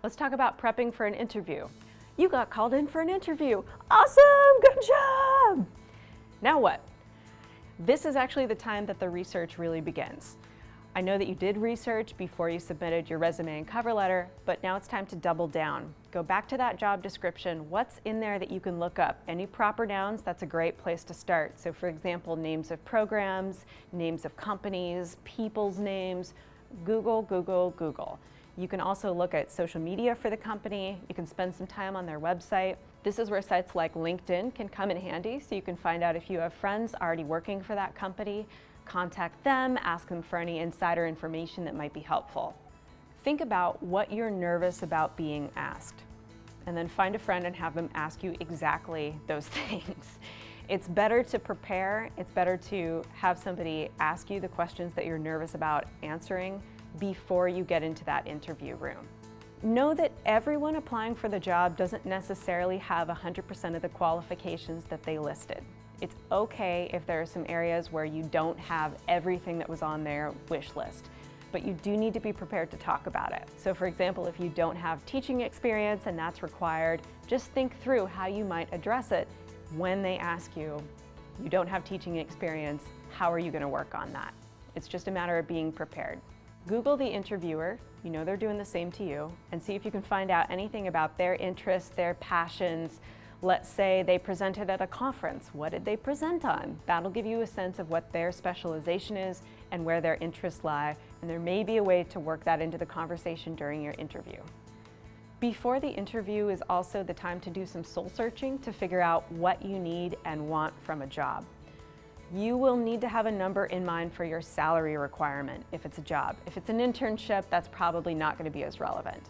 Let's talk about prepping for an interview. You got called in for an interview. Awesome, good job! Now what? This is actually the time that the research really begins. I know that you did research before you submitted your resume and cover letter, but now it's time to double down. Go back to that job description. What's in there that you can look up? Any proper nouns, that's a great place to start. So for example, names of programs, names of companies, people's names, Google, Google, Google. You can also look at social media for the company. You can spend some time on their website. This is where sites like LinkedIn can come in handy, so you can find out if you have friends already working for that company. Contact them, ask them for any insider information that might be helpful. Think about what you're nervous about being asked, and then find a friend and have them ask you exactly those things. It's better to prepare, it's better to have somebody ask you the questions that you're nervous about answering before you get into that interview room. Know that everyone applying for the job doesn't necessarily have 100% of the qualifications that they listed. It's okay if there are some areas where you don't have everything that was on their wish list, but you do need to be prepared to talk about it. So for example, if you don't have teaching experience and that's required, just think through how you might address it when they ask you, you don't have teaching experience, how are you going to work on that? It's just a matter of being prepared. Google the interviewer, you know they're doing the same to you, and see if you can find out anything about their interests, their passions. Let's say they presented at a conference. What did they present on? That'll give you a sense of what their specialization is and where their interests lie, and there may be a way to work that into the conversation during your interview. Before the interview is also the time to do some soul searching to figure out what you need and want from a job. You will need to have a number in mind for your salary requirement if it's a job. If it's an internship, that's probably not going to be as relevant.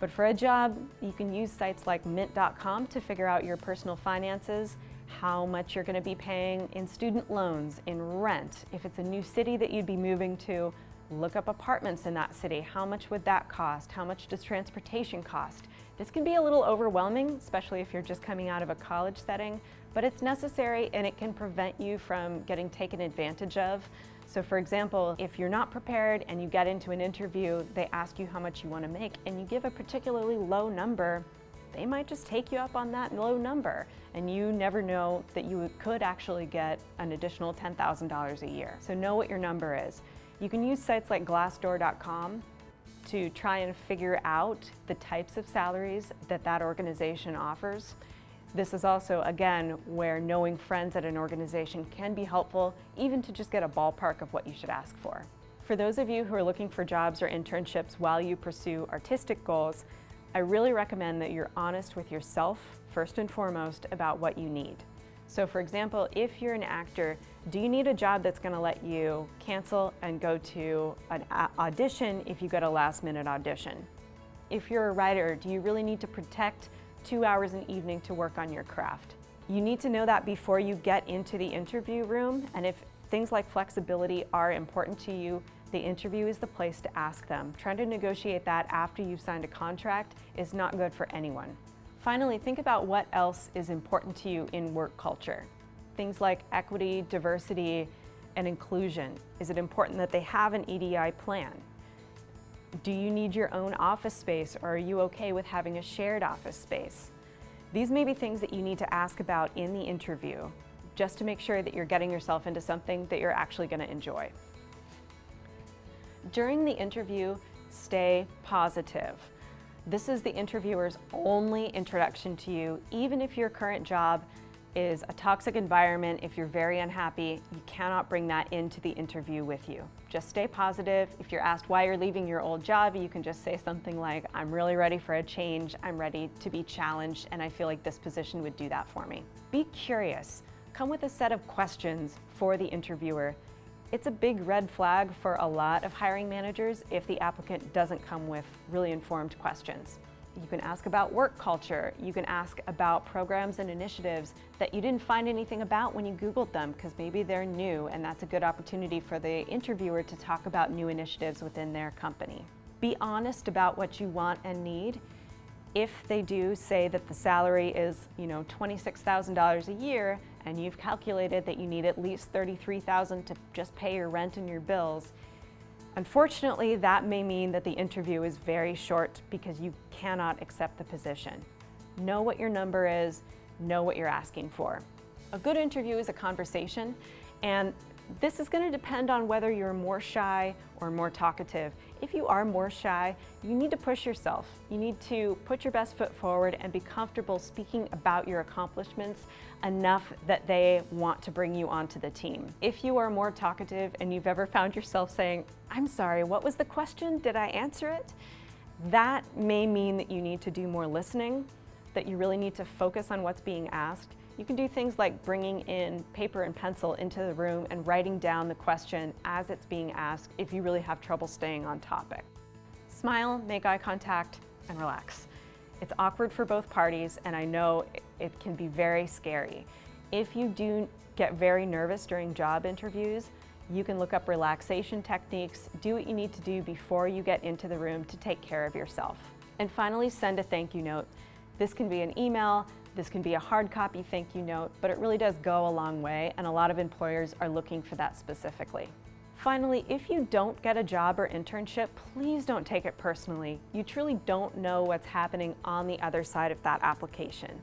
But for a job, you can use sites like mint.com to figure out your personal finances, how much you're going to be paying in student loans, in rent. If it's a new city that you'd be moving to, look up apartments in that city. How much would that cost? How much does transportation cost? This can be a little overwhelming, especially if you're just coming out of a college setting, but it's necessary and it can prevent you from getting taken advantage of. So for example, if you're not prepared and you get into an interview, they ask you how much you want to make and you give a particularly low number, they might just take you up on that low number, and you never know that you could actually get an additional $10,000 a year. So know what your number is. You can use sites like glassdoor.com to try and figure out the types of salaries that that organization offers. This is also, again, where knowing friends at an organization can be helpful, even to just get a ballpark of what you should ask for. For those of you who are looking for jobs or internships while you pursue artistic goals, I really recommend that you're honest with yourself, first and foremost, about what you need. So for example, if you're an actor, do you need a job that's going to let you cancel and go to an audition if you get a last-minute audition? If you're a writer, do you really need to protect 2 hours an evening to work on your craft? You need to know that before you get into the interview room, and if things like flexibility are important to you, the interview is the place to ask them. Trying to negotiate that after you've signed a contract is not good for anyone. Finally, think about what else is important to you in work culture. Things like equity, diversity, and inclusion. Is it important that they have an EDI plan? Do you need your own office space, or are you okay with having a shared office space? These may be things that you need to ask about in the interview, just to make sure that you're getting yourself into something that you're actually going to enjoy. During the interview, stay positive. This is the interviewer's only introduction to you. Even if your current job is a toxic environment, if you're very unhappy, you cannot bring that into the interview with you. Just stay positive. If you're asked why you're leaving your old job, you can just say something like, I'm really ready for a change, I'm ready to be challenged, and I feel like this position would do that for me. Be curious. Come with a set of questions for the interviewer. It's a big red flag for a lot of hiring managers if the applicant doesn't come with really informed questions. You can ask about work culture. You can ask about programs and initiatives that you didn't find anything about when you Googled them, because maybe they're new, and that's a good opportunity for the interviewer to talk about new initiatives within their company. Be honest about what you want and need. If they do say that the salary is, $26,000 a year, and you've calculated that you need at least $33,000 to just pay your rent and your bills, Unfortunately, that may mean that the interview is very short because you cannot accept the position. Know what your number is, know what you're asking for. A good interview is a conversation, and this is going to depend on whether you're more shy or more talkative. If you are more shy, you need to push yourself. You need to put your best foot forward and be comfortable speaking about your accomplishments enough that they want to bring you onto the team. If you are more talkative and you've ever found yourself saying, "I'm sorry, what was the question? Did I answer it?" That may mean that you need to do more listening, that you really need to focus on what's being asked. You can do things like bringing in paper and pencil into the room and writing down the question as it's being asked if you really have trouble staying on topic. Smile, make eye contact, and relax. It's awkward for both parties, and I know it can be very scary. If you do get very nervous during job interviews, you can look up relaxation techniques, do what you need to do before you get into the room to take care of yourself. And finally, send a thank you note. This can be an email, this can be a hard copy thank you note, but it really does go a long way, and a lot of employers are looking for that specifically. Finally, if you don't get a job or internship, please don't take it personally. You truly don't know what's happening on the other side of that application.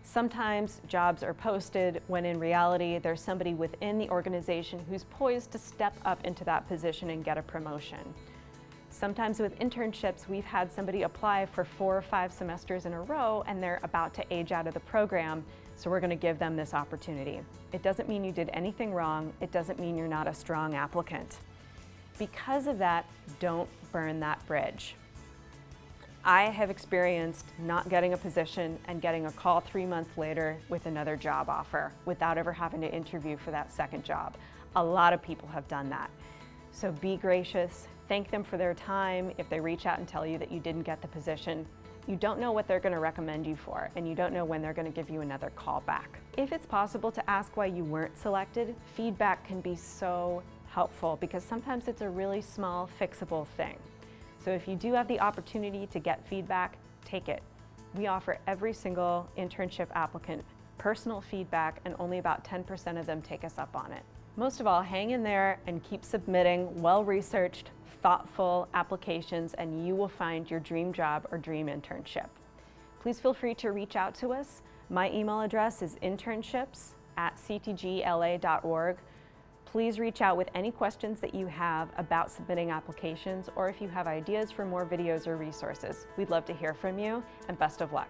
Sometimes jobs are posted when in reality there's somebody within the organization who's poised to step up into that position and get a promotion. Sometimes with internships, we've had somebody apply for 4 or 5 semesters in a row and they're about to age out of the program, so we're going to give them this opportunity. It doesn't mean you did anything wrong. It doesn't mean you're not a strong applicant. Because of that, don't burn that bridge. I have experienced not getting a position and getting a call 3 months later with another job offer without ever having to interview for that second job. A lot of people have done that. So be gracious, thank them for their time. If they reach out and tell you that you didn't get the position, you don't know what they're going to recommend you for, and you don't know when they're going to give you another call back. If it's possible to ask why you weren't selected, feedback can be so helpful because sometimes it's a really small, fixable thing. So if you do have the opportunity to get feedback, take it. We offer every single internship applicant personal feedback, and only about 10% of them take us up on it. Most of all, hang in there and keep submitting well-researched, thoughtful applications, and you will find your dream job or dream internship. Please feel free to reach out to us. My email address is internships@ctgla.org. Please reach out with any questions that you have about submitting applications, or if you have ideas for more videos or resources. We'd love to hear from you, and best of luck.